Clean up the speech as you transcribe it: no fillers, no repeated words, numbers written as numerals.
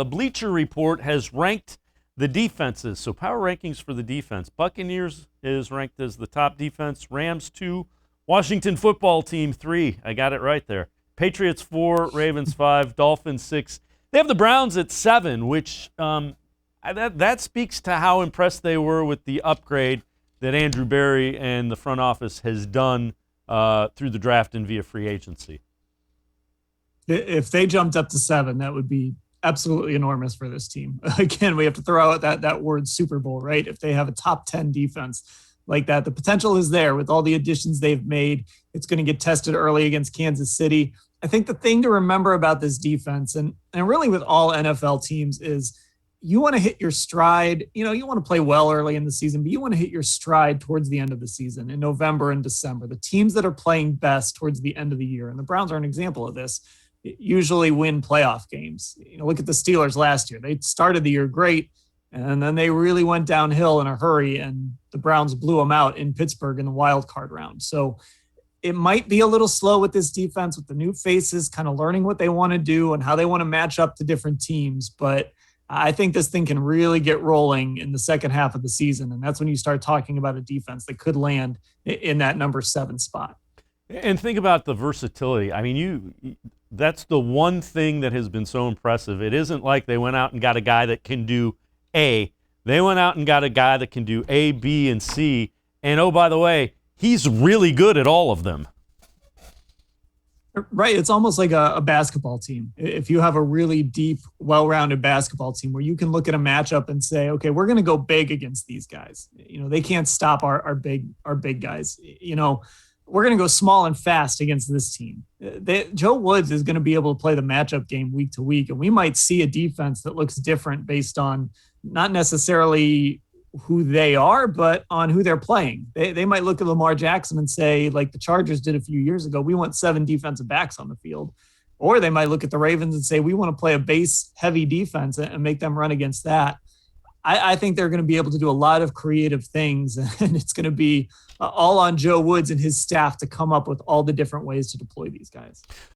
The Bleacher Report has ranked the defenses. So power rankings for the defense. Buccaneers is ranked as the top defense. Rams 2, Washington football team 3. I got it right there. Patriots 4, Ravens 5, Dolphins 6. They have the Browns at 7, which that speaks to how impressed they were with the upgrade that Andrew Berry and the front office has done through the draft and via free agency. If they jumped up to 7, that would be absolutely enormous for this team. Again, we have to throw out that word Super Bowl, right? If they have a top 10 defense like that, the potential is there with all the additions they've made. It's going to get tested early against Kansas City. I think the thing to remember about this defense and really with all NFL teams is you want to hit your stride. You want to play well early in the season, but you want to hit your stride towards the end of the season in November and December. The teams that are playing best towards the end of the year, and the Browns are an example of this, usually win playoff games. Look at the Steelers last year. They started the year great, and then they really went downhill in a hurry, and the Browns blew them out in Pittsburgh in the wild card round. So it might be a little slow with this defense, with the new faces kind of learning what they want to do and how they want to match up to different teams. But I think this thing can really get rolling in the second half of the season, and that's when you start talking about a defense that could land in that number 7 spot. And think about the versatility. I mean, that's the one thing that has been so impressive. It isn't like they went out and got a guy that can do A. They went out and got a guy that can do A, B, and C. And, oh, by the way, he's really good at all of them. Right. It's almost like a basketball team. If you have a really deep, well-rounded basketball team where you can look at a matchup and say, okay, we're going to go big against these guys. They can't stop our big guys. We're going to go small and fast against this team. Joe Woods is going to be able to play the matchup game week to week, and we might see a defense that looks different based on not necessarily who they are, but on who they're playing. They might look at Lamar Jackson and say, like the Chargers did a few years ago, we want 7 defensive backs on the field. Or they might look at the Ravens and say, we want to play a base-heavy defense and make them run against that. I think they're going to be able to do a lot of creative things, and it's going to be all on Joe Woods and his staff to come up with all the different ways to deploy these guys.